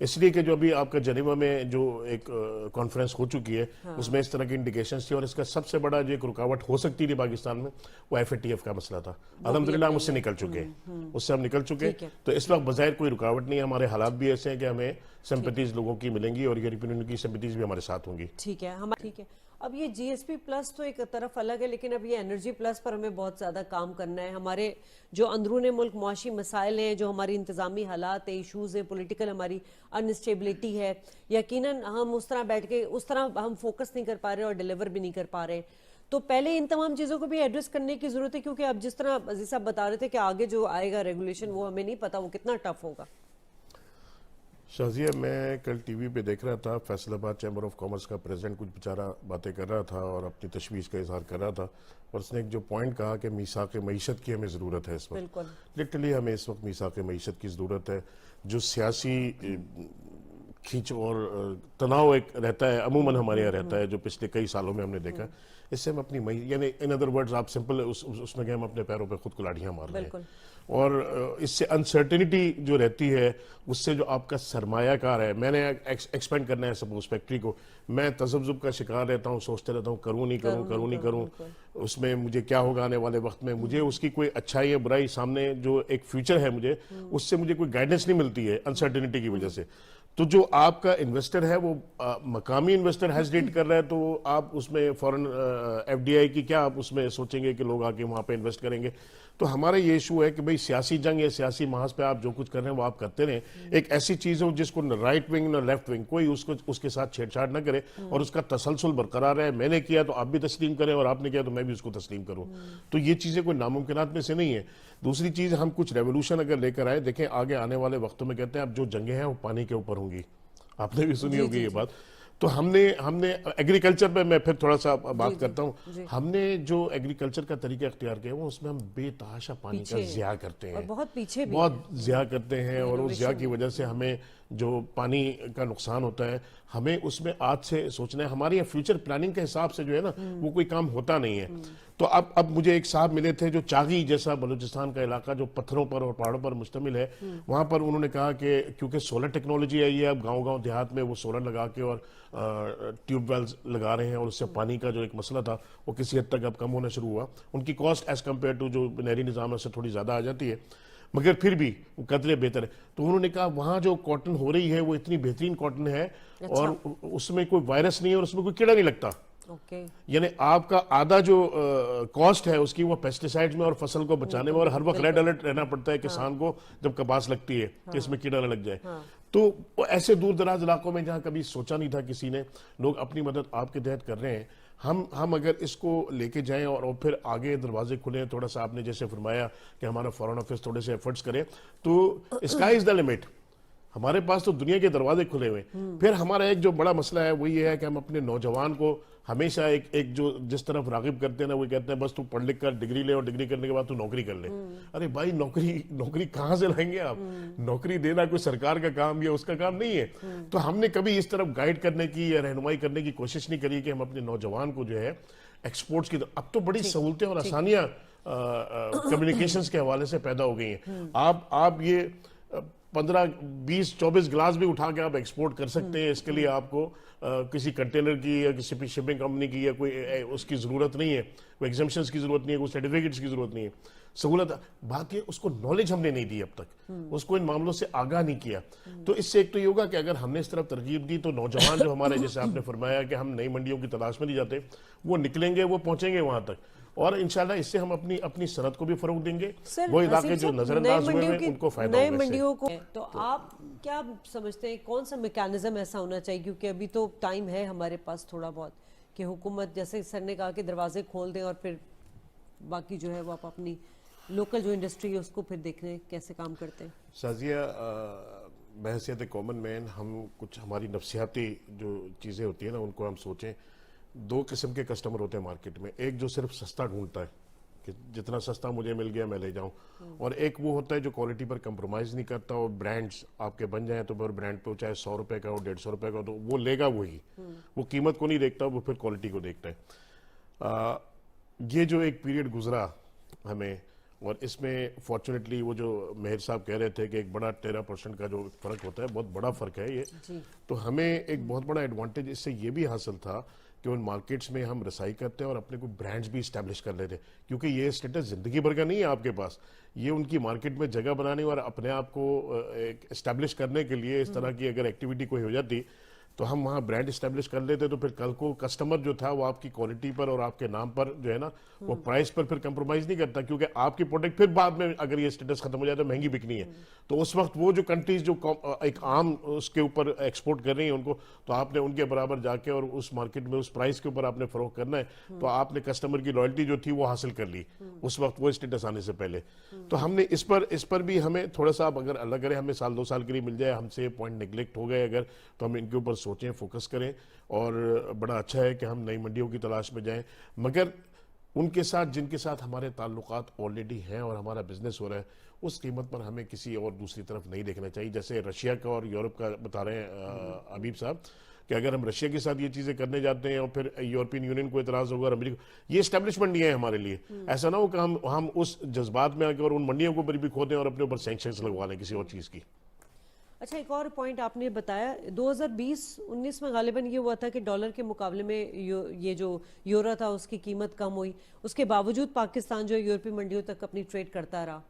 اس لیے کہ جو ابھی آپ کا جنیوا میں جو ایک کانفرنس ہو چکی ہے اس میں اس طرح کی انڈیکیشنز تھی، اور اس کا سب سے بڑا جو ایک رکاوٹ ہو سکتی تھی پاکستان میں وہ FATF کا مسئلہ تھا. الحمدللہ ہم اس سے نکل چکے ہیں، اس سے ہم نکل چکے. تو اس وقت بظاہر کوئی رکاوٹ نہیں ہے، ہمارے حالات بھی ایسے ہیں کہ ہمیں سمپتیز لوگوں کی ملیں گی اور یورپین یونین کی سمپتیز بھی ہمارے ساتھ ہوں گی. ٹھیک ہے. ٹھیک ہے. اب یہ GSP پلس تو ایک طرف الگ ہے، لیکن اب یہ انرجی پلس پر ہمیں بہت زیادہ کام کرنا ہے. ہمارے جو اندرون ملک معاشی مسائل ہیں، جو ہماری انتظامی حالات ہیں، ایشوز ہیں، پولیٹیکل ہماری انسٹیبلٹی ہے، یقیناً ہم اس طرح بیٹھ کے اس طرح ہم فوکس نہیں کر پا رہے اور ڈیلیور بھی نہیں کر پا رہے. تو پہلے ان تمام چیزوں کو بھی ایڈریس کرنے کی ضرورت ہے، کیونکہ اب جس طرح عزیز صاحب بتا رہے تھے کہ آگے جو آئے گا ریگولیشن وہ ہمیں نہیں پتا وہ کتنا ٹف ہوگا. شازیہ، میں کل ٹی وی پہ دیکھ رہا تھا، فیصل آباد چیمبر آف کامرس کا پریزیڈنٹ کچھ بیچارہ باتیں کر رہا تھا اور اپنی تشویش کا اظہار کر رہا تھا، اور اس نے ایک جو پوائنٹ کہا کہ میثاق معیشت کی ہمیں ضرورت ہے اس وقت. لٹرلی ہمیں اس وقت میثاق معیشت کی ضرورت ہے. جو سیاسی کھینچ اور تناؤ ایک رہتا ہے عموماً ہمارے یہاں رہتا ہے، جو پچھلے کئی سالوں میں ہم نے دیکھا، اس سے ہم اپنی یعنی ان ادر ورڈز آپ سمپل اس میں کہ ہم اپنے پیروں پہ خود کلاڑیاں مار رہے ہیں. اور اس سے انسرٹنٹی جو رہتی ہے، اس سے جو آپ کا سرمایہ کار ہے، میں نے ایکسپینڈ کرنا ہے سپوز فیکٹری کو، میں تذبذب کا شکار رہتا ہوں، سوچتے رہتا ہوں کروں نہیں کروں، اس میں مجھے کیا ہوگا آنے والے وقت میں. مجھے اس کی کوئی اچھائی یا برائی سامنے جو ایک فیوچر ہے مجھے اس سے مجھے کوئی گائیڈنس نہیں ملتی ہے انسرٹنٹی کی وجہ سے. تو جو آپ کا انویسٹر ہے وہ مقامی انویسٹر ہیزیٹیٹ کر رہا ہے، تو آپ اس میں فوراً FDI کی کیا آپ اس میں سوچیں گے کہ لوگ آ کے وہاں پہ انویسٹ کریں گے. تو ہمارا یہ ایشو ہے کہ بھئی سیاسی جنگ یا سیاسی محاذ پہ آپ جو کچھ کر رہے ہیں وہ آپ کرتے رہیں. ایک ایسی چیز ہو جس کو نہ رائٹ ونگ نہ لیفٹ ونگ کوئی اس کے ساتھ چھیڑ چھاڑ نہ کرے اور اس کا تسلسل برقرار ہے. میں نے کیا تو آپ بھی تسلیم کریں اور آپ نے کیا تو میں بھی اس کو تسلیم کروں. تو یہ چیزیں کوئی ناممکنات میں سے نہیں ہے. دوسری چیز، ہم کچھ ریولوشن اگر لے کر آئے، دیکھیں آگے آنے والے وقتوں میں کہتے ہیں اب جو جنگیں ہیں وہ پانی کے اوپر ہوں گی. آپ نے بھی سنی ہوگی یہ بات. تو ہم نے ایگریکلچر پہ میں پھر تھوڑا سا بات کرتا ہوں. ہم نے جو ایگریکلچر کا طریقہ اختیار کیا وہ اس میں ہم بے تحاشا پانی کا ضیاع کرتے ہیں، بہت ضیاع کرتے ہیں، اور اس ضیاع کی وجہ سے ہمیں جو پانی کا نقصان ہوتا ہے ہمیں اس میں آج سے سوچنا ہے. ہماری یہ فیوچر پلاننگ کے حساب سے جو ہے نا وہ کوئی کام ہوتا نہیں ہے. تو اب مجھے ایک صاحب ملے تھے جو چاغی جیسا بلوچستان کا علاقہ جو پتھروں پر اور پہاڑوں پر مشتمل ہے، وہاں پر انہوں نے کہا کہ کیونکہ سولر ٹیکنالوجی آئی ہے، اب گاؤں دیہات میں وہ سولر لگا کے اور ٹیوب ویلز لگا رہے ہیں، اور اس سے پانی کا جو ایک مسئلہ تھا وہ کسی حد تک اب کم ہونا شروع ہوا. ان کی کاسٹ ایز کمپیئر ٹو جو نہری نظام ہے اس سے تھوڑی زیادہ آ جاتی ہے، مگر پھر بھی وہ قدرے بہتر ہے. تو انہوں نے کہا وہاں جو کاٹن ہو رہی ہے وہ اتنی بہترین کاٹن ہے اور اس میں کوئی وائرس نہیں ہے اور اس میں کوئی کیڑا نہیں لگتا. یعنی آپ کا آدھا جو کاسٹ ہے اس کی وہ پیسٹیسائڈز میں اور فصل کو بچانے میں، اور ہر وقت ریڈ الرٹ رہنا پڑتا ہے کسان کو جب کپاس لگتی ہے کہ اس میں کیڑا نہ لگ جائے. تو ایسے دور دراز علاقوں میں جہاں کبھی سوچا نہیں تھا کسی نے، لوگ اپنی مدد آپ کے تحت کر رہے ہیں. ہم اگر اس کو لے کے جائیں اور پھر آگے دروازے کھلیں، تھوڑا سا آپ نے جیسے فرمایا کہ ہمارا فارن آفس تھوڑے سے ایفرٹس کرے، تو اسکائی از دا لمٹ. ہمارے پاس تو دنیا کے دروازے کھلے ہوئے. پھر ہمارا ایک جو بڑا مسئلہ ہے وہ یہ ہے کہ ہم اپنے نوجوان کو ہمیشہ ایک جو جس طرف راغب کرتے ہیں نا، وہ کہتے ہیں بس تو پڑھ لکھ کر ڈگری لے اور ڈگری کرنے کے بعد تو نوکری کر لے. ارے بھائی نوکری کہاں سے لائیں گے آپ؟ نوکری دینا کوئی سرکار کا کام یا اس کا کام نہیں ہے. تو ہم نے کبھی اس طرف گائیڈ کرنے کی یا رہنمائی کرنے کی کوشش نہیں کری کہ ہم اپنے نوجوان کو جو ہے ایکسپورٹس کی طرف. اب تو بڑی سہولتیں اور آسانیاں کمیونیکیشنز کے حوالے سے پیدا ہو گئی ہیں. آپ یہ 15 20 24 گلاس بھی اٹھا کے آپ ایکسپورٹ کر سکتے ہیں. اس کے لیے آپ کو کسی کنٹینر کی یا کسی شپنگ کمپنی کی یا کوئی اس کی ضرورت نہیں ہے، کوئی ایگزمپشنز کی ضرورت نہیں ہے، کوئی سرٹیفکیٹس کی ضرورت نہیں ہے. سہولت بات یہ اس کو نالج ہم نے نہیں دی اب تک، اس کو ان معاملوں سے آگاہ نہیں کیا. تو اس سے ایک تو یہ ہوگا کہ اگر ہم نے اس طرف ترغیب دی تو نوجوان جو ہمارے جیسے آپ نے فرمایا کہ ہم نئی منڈیوں کی تلاش میں نہیں جاتے، وہ نکلیں گے، وہ پہنچیں گے وہاں تک. اور انشاءاللہ اس سے ہم اپنی صنعت کو بھی فروغ دیں گے. وہ علاقے جو نظر انداز ہوئے ہیں ان کو فائدہ ہوگا. نئے منڈیوں کو تو آپ کیا سمجھتے ہیں کون سا میکانزم ایسا ہونا چاہیے؟ کیونکہ ابھی تو ٹائم ہے ہمارے پاس تھوڑا بہت، کہ حکومت جیسے سر نے کہا کہ دروازے کھول دیں اور پھر باقی جو ہے وہ آپ اپنی لوکل جو انڈسٹری ہے اس کو پھر دیکھنے کیسے کام کرتے ہیں. شازیہ، بحیثیت کامن مین ہم کچھ ہماری نفسیاتی جو چیزیں ہوتی ہیں نا ان کو ہم سوچیں. 2 قسم کے کسٹمر ہوتے ہیں مارکیٹ میں. ایک جو صرف سستا ڈھونڈتا ہے کہ جتنا سستا مجھے مل گیا میں لے جاؤں، اور ایک وہ ہوتا ہے جو کوالٹی پر کمپرومائز نہیں کرتا. اور برانڈز آپ کے بن جائیں تو پھر برانڈ پہ چاہے 100 روپے کا ہو 150 روپے کا ہو تو وہ لے گا وہی. وہ قیمت کو نہیں دیکھتا، وہ پھر کوالٹی کو دیکھتا ہے. یہ جو ایک پیریڈ گزرا ہمیں اور اس میں فارچونیٹلی وہ جو مہر صاحب کہہ رہے تھے کہ ایک بڑا 13% کا جو فرق ہوتا ہے، بہت بڑا فرق ہے یہ، تو ہمیں ایک بہت بڑا ایڈوانٹیج اس سے یہ بھی حاصل تھا کہ ان مارکیٹس میں ہم رسائی کرتے ہیں اور اپنے کو برانڈز بھی اسٹیبلش کر لیتے ہیں، کیونکہ یہ اسٹیٹس زندگی بھر کا نہیں ہے آپ کے پاس، یہ ان کی مارکیٹ میں جگہ بنانے اور اپنے آپ کو اسٹیبلش کرنے کے لیے اس طرح کی اگر ایکٹیویٹی کوئی ہو جاتی تو ہم وہاں برانڈ اسٹیبلش کر لیتے، تو پھر کل کو کسٹمر جو تھا وہ آپ کی کوالٹی پر اور آپ کے نام پر جو ہے نا وہ پرائس پر پھر کمپرومائز نہیں کرتا، کیونکہ آپ کی پروڈکٹ پھر بعد میں اگر یہ اسٹیٹس ختم ہو جائے تو مہنگی بکنی ہے، تو اس وقت وہ جو کنٹریز جو ایک عام اس کے اوپر ایکسپورٹ کر رہی ہیں ان کو، تو آپ نے ان کے برابر جا کے اور اس مارکیٹ میں اس پرائس کے اوپر آپ نے فروغ کرنا ہے، تو آپ نے کسٹمر کی لائلٹی جو تھی وہ حاصل کر لی اس وقت وہ اسٹیٹس آنے سے پہلے، تو ہم نے اس پر بھی ہمیں تھوڑا سا اگر اللہ کرے ہمیں سال 2 سال کے لیے مل جائے، ہم سے پوائنٹ نگلیکٹ ہو گئے اگر، تو ہم ان کے اوپر سوچیں، فوکس کریں، اور بڑا اچھا ہے کہ ہم نئی منڈیوں کی تلاش میں جائیں، مگر ان کے ساتھ جن کے ساتھ ہمارے تعلقات آلریڈی ہیں اور ہمارا بزنس ہو رہا ہے اس قیمت پر ہمیں کسی اور دوسری طرف نہیں دیکھنا چاہیے، جیسے رشیا کا اور یورپ کا بتا رہے ہیں حبیب صاحب کہ اگر ہم رشیا کے ساتھ یہ چیزیں کرنے جاتے ہیں اور پھر یورپین یونین کو اعتراض ہوگا اور امریکہ، یہ اسٹیبلشمنٹ نہیں ہے ہمارے لیے، ایسا نہ ہو کہ ہم اس جذبات میں آ کے اور ان منڈیوں کو بھی کھو دیں اور اپنے اوپر سینکشنز لگوا لیں کسی اور چیز کی۔ اچھا، ایک اور پوائنٹ آپ نے بتایا 2020-19 میں غالباً یہ ہوا تھا کہ ڈالر کے مقابلے میں یہ جو یورو تھا اس کی قیمت کم ہوئی، اس کے باوجود پاکستان جو ہے یورپی منڈیوں تک اپنی ٹریڈ کرتا رہا،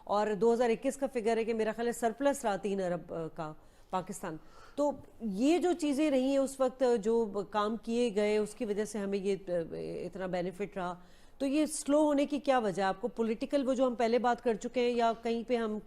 اور 2021 کا فگر ہے کہ میرا خیال ہے سرپلس رہا 3 ارب کا پاکستان۔ تو یہ جو چیزیں رہی ہیں اس وقت جو کام کیے گئے اس کی وجہ سے ہمیں یہ اتنا بینیفٹ رہا، تو یہ سلو ہونے کی کیا وجہ ہے آپ کو؟ پولیٹیکل وہ جو ہم پہلے بات کر چکے ہیں، یا کہیں پہ ہم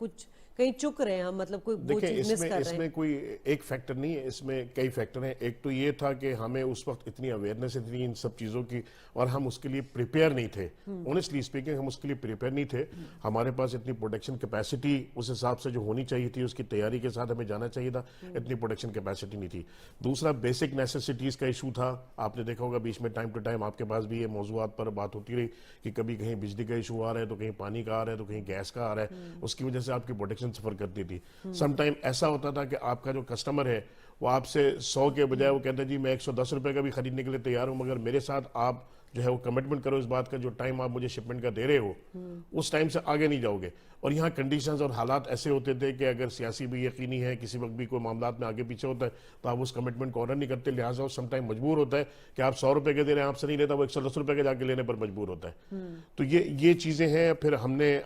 کہیں چک رہے ہیں ہم، مطلب کوئی وہ چیز مس کر رہے ہیں؟ اس میں کوئی ایک فیکٹر نہیں ہے، اس میں کئی فیکٹر ہیں۔ ایک تو یہ تھا کہ ہمیں اس وقت اتنی اویئرنیس اتنی ان سب چیزوں کی، اور ہم اس کے لیے پریپیئر نہیں تھے، اونیسٹلی اسپیکنگ ہم اس کے لیے پریپیئر نہیں تھے، ہمارے پاس اتنی پروڈکشن کیپیسٹی اس حساب سے جو ہونی چاہیے تھی، اس کی تیاری کے ساتھ ہمیں جانا چاہیے تھا، اتنی پروڈکشن کیپیسٹی نہیں تھی۔ دوسرا بیسک نیسیسٹیز کا ایشو تھا، آپ نے دیکھا ہوگا بیچ میں ٹائم ٹو ٹائم آپ کے پاس بھی یہ موضوعات پر بات ہوتی رہی کہ کبھی کہیں بجلی کا ایشو آ رہا ہے تو کہیں پانی کا آ رہا ہے تو کہیں گیس کا آ رہا ہے، اس کی وجہ سے آپ کی پروڈکشن سفر کرتی تھی۔ سم ٹائم ایسا ہوتا تھا کہ آپ کا جو کسٹمر ہے وہ آپ سے 100 کے بجائے وہ کہتا ہے جی میں 110 روپے کا بھی خریدنے کے لیے تیار ہوں، مگر میرے ساتھ آپ جو ہے وہ کمٹمنٹ کرو اس بات کا، جو ٹائم آپ مجھے شپمنٹ کا دے رہے ہو اس ٹائم سے آگے نہیں جاؤ گے۔ اور یہاں کنڈیشنز اور حالات ایسے ہوتے تھے کہ اگر سیاسی بھی یقینی ہے، کسی وقت بھی کوئی معاملات میں آگے پیچھے ہوتا ہے تو آپ اس کمٹمنٹ کو آنر نہیں کرتے، لہٰذا سم ٹائم مجبور ہوتا ہے کہ آپ 100 روپے کے دے رہے ہیں، آپ سے نہیں لیتا، وہ 110 روپے کے جا کے لینے پر مجبور ہوتا ہے۔ تو یہ چیزیں ہیں۔ پھر ہم نے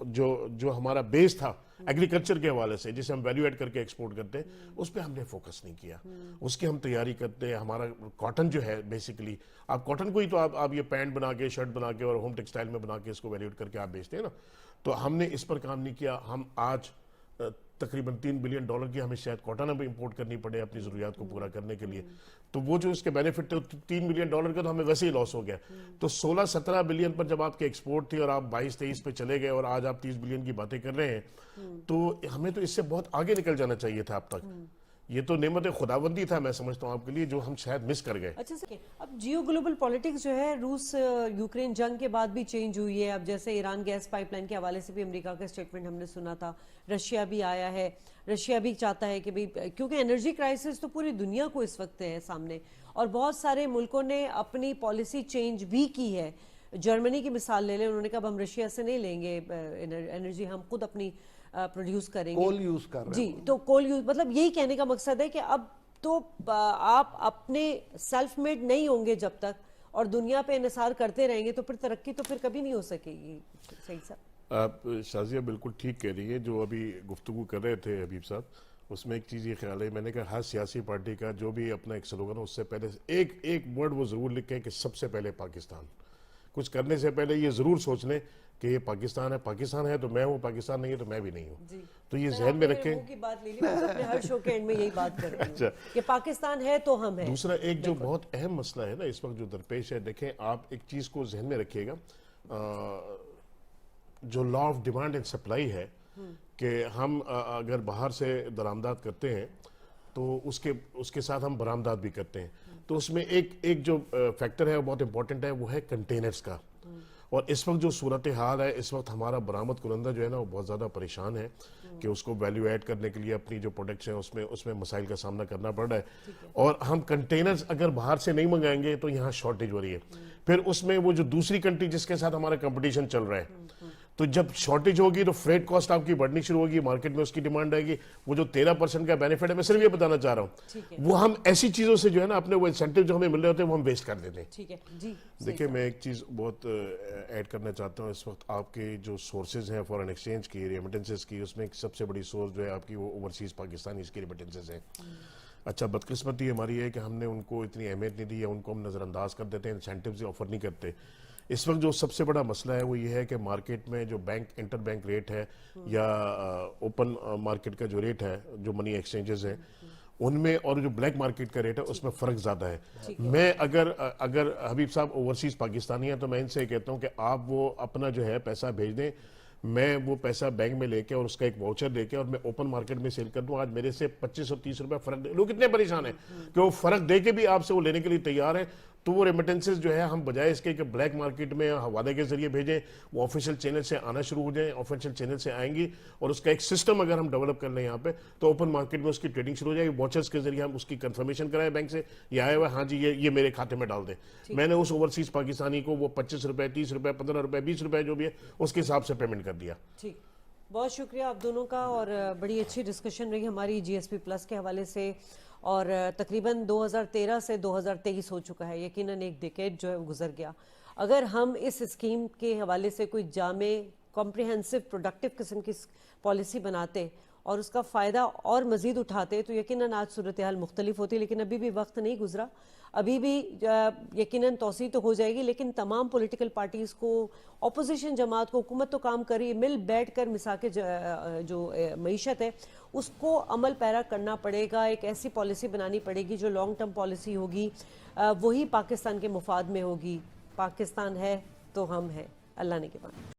جو ہمارا بیس تھا ایگریکلچر کے حوالے سے، جسے ہم ویلیو ایڈ کر کے ایکسپورٹ کرتے ہیں، اس پہ ہم نے فوکس نہیں کیا، اس کی ہم تیاری کرتے ہیں۔ ہمارا کاٹن جو ہے بیسیکلی، آپ کاٹن کو ہی تو آپ یہ پینٹ بنا کے، شرٹ بنا کے اور ہوم ٹیکسٹائل میں بنا کے اس کو ویلیو ایڈ کر کے آپ بیچتے ہیں نا، تو ہم نے اس پر کام نہیں کیا۔ ہم آج تقریباً $3 بلین کی ہمیں شاید کاٹن اب امپورٹ کرنی پڑے اپنی ضروریات کو پورا کرنے کے لیے، تو وہ جو اس کے بینیفٹ تھے $3 بلین کا تو ہمیں ویسے ہی لاس ہو گیا۔ تو 16-17 بلین پر جب آپ کے ایکسپورٹ تھی اور آپ 22-23 پہ چلے گئے اور آج آپ 30 بلین کی باتیں کر رہے ہیں، تو ہمیں تو اس سے بہت آگے نکل جانا چاہیے تھا اب تک۔ یہ تو نعمت خداوندی تھا میں سمجھتا ہوں آپ کے لیے، جو ہم شاید مس کر گئے۔ اچھا سر، اب جیو گلوبل پولیٹکس جو ہے روس یوکرین جنگ کے بعد بھی چینج ہوئی ہے۔ اب جیسے ایران گیس پائپ لائن کے حوالے سے بھی امریکہ کا اسٹیٹمنٹ ہم نے سنا تھا، رشیا بھی آیا ہے، رشیا بھی چاہتا ہے کہ کیونکہ انرجی کرائسس تو پوری دنیا کو اس وقت ہے سامنے، اور بہت سارے ملکوں نے اپنی پالیسی چینج بھی کی ہے۔ جرمنی کی مثال لے لیں، انہوں نے کہا اب ہم رشیا سے نہیں لیں گے انرجی، ہم خود اپنی پروڈیوس کریں گے، کول یوز کر رہے ہیں۔ جی، تو کول یوز، مطلب یہی کہنے کا مقصد ہے کہ اب تو آپ اپنے سیلف میڈ نہیں ہوں گے جب تک، اور دنیا پہ انحصار کرتے رہیں گے تو پھر ترقی تو پھر کبھی نہیں ہو سکے گی۔ صحیح صاحب؟ آپ شازیہ بالکل ٹھیک کہہ رہی ہے۔ جو ابھی گفتگو کر رہے تھے حبیب صاحب، اس میں ایک چیز یہ خیال ہے، میں نے کہا ہر سیاسی پارٹی کا جو بھی اپنا ایک سلوگن ہو، اس سے پہلے ایک ورڈ وہ ضرور لکھیں کہ سب سے پہلے پاکستان۔ کچھ کرنے سے پہلے یہ ضرور سوچ لیں کہ یہ پاکستان ہے، پاکستان ہے تو میں ہوں، پاکستان نہیں ہے تو میں بھی نہیں ہوں، تو یہ ذہن میں رکھیں۔ اپنے ہر شو کے اینڈ میں یہی بات کرتے ہیں کہ پاکستان ہے تو ہم ہیں۔ دوسرا ایک جو بہت اہم مسئلہ ہے نا اس وقت جو درپیش ہے، دیکھیں آپ ایک چیز کو ذہن میں رکھیے گا، جو law of demand and supply ہے، کہ ہم اگر باہر سے درآمدات کرتے ہیں تو اس کے ساتھ ہم برآمدات بھی کرتے ہیں، تو اس میں ایک جو فیکٹر ہے وہ بہت امپورٹنٹ ہے، وہ ہے کنٹینرز کا۔ اور اس وقت جو صورتحال ہے، اس وقت ہمارا برآمد کنندہ جو ہے نا وہ بہت زیادہ پریشان ہے کہ اس کو ویلیو ایڈ کرنے کے لیے اپنی جو پروڈکٹس ہیں اس میں مسائل کا سامنا کرنا پڑ رہا ہے، اور ہم کنٹینرز اگر باہر سے نہیں منگائیں گے تو یہاں شارٹیج ہو رہی ہے۔ پھر اس میں وہ جو دوسری کنٹری جس کے ساتھ ہمارا کمپٹیشن چل رہا ہے، تو جب شارٹیج ہوگی تو فریٹ کاسٹ آپ کی بڑھنی شروع ہوگی, مارکیٹ میں اس کی ڈیمانڈ آئے گی. وہ جو 13% کا بینیفٹ ہے, میں صرف یہ بتانا چاہ رہا ہوں, وہ ہم ایسی چیزوں سے جو ہے نا اپنے وہ انسینٹیو جو ہمیں مل رہے ہوتے ہیں وہ ہم ویسٹ کر دیتے ہیں. ٹھیک ہے جی. دیکھیں میں ایک چیز بہت ایڈ کرنا چاہتا ہوں. اس وقت آپ کے جو سورسز ہیں فارن ایکسچینج کی, ریمیٹنسز کی, اس میں ایک سب سے بڑی سورس جو ہے آپ کی وہ اوورسیز پاکستانی اس کی ریمیٹنسز ہیں. اچھا بدقسمتی ہماری ہے کہ ہم نے ان کو اتنی اہمیت نہیں دی, یا ان کو ہم نظر انداز کر دیتے ہیں, انسینٹیوز آفر نہیں کرتے. اس وقت جو سب سے بڑا مسئلہ ہے وہ یہ ہے کہ مارکیٹ میں جو بینک انٹر بینک ریٹ ہے یا اوپن مارکیٹ کا جو ریٹ ہے, جو منی ایکسچینجز ہیں ان میں, اور جو بلیک مارکیٹ کا ریٹ ہے اس میں فرق زیادہ ہے. میں اگر حبیب صاحب اوورسیز پاکستانی ہیں تو میں ان سے کہتا ہوں کہ آپ وہ اپنا جو ہے پیسہ بھیج دیں, میں وہ پیسہ بینک میں لے کے اور اس کا ایک واؤچر لے کے اور میں اوپن مارکیٹ میں سیل کر دوں. آج میرے سے 25 اور 30 روپے فرق دے, لوگ اتنے پریشان ہیں کہ وہ فرق دے کے بھی آپ سے وہ لینے کے لیے تیار ہیں. تو وہ ریمیٹنسز جو ہے ہم بجائے اس کے کہ بلیک مارکیٹ میں حوالے کے ذریعے بھیجیں, وہ آفیشیل چینل سے آنا شروع ہو جائیں, آفیشیل چینل سے آئیں گی, اور اس کا ایک سسٹم اگر ہم ڈیولپ کر لیں یہاں پہ تو اوپن مارکیٹ میں اس کی ٹریڈنگ شروع ہو جائے گی. واچرز کے ذریعے ہم اس کی کنفرمیشن کرائیں بینک سے, یہ آیا ہوا ہے, ہاں جی یہ میرے کھاتے میں ڈال دیں. میں نے اس اوورسیز پاکستانی کو وہ 25 روپے, 30 روپے, 15 روپے, 20 روپے جو بھی ہے اس کے حساب سے پیمنٹ کر دیا. ٹھیک, بہت شکریہ آپ دونوں کا, اور بڑی اچھی ڈسکشن رہی ہماری جی ایس پی پلس کے حوالے سے. اور تقریباً 2013 سے 2023 ہو چکا ہے, یقیناً ایک ڈیکیڈ جو ہے گزر گیا. اگر ہم اس اسکیم کے حوالے سے کوئی جامع, کمپریہنسو, پروڈکٹیو قسم کی پالیسی بناتے اور اس کا فائدہ اور مزید اٹھاتے تو یقیناً آج صورتحال مختلف ہوتی. لیکن ابھی بھی وقت نہیں گزرا, ابھی بھی یقیناً توسیع تو ہو جائے گی, لیکن تمام پولیٹیکل پارٹیز کو, اپوزیشن جماعت کو, حکومت تو کام کری, مل بیٹھ کر مساک جو معیشت ہے اس کو عمل پیرا کرنا پڑے گا. ایک ایسی پالیسی بنانی پڑے گی جو لانگ ٹرم پالیسی ہوگی, وہی پاکستان کے مفاد میں ہوگی. پاکستان ہے تو ہم ہیں. اللہ نے کے بعد.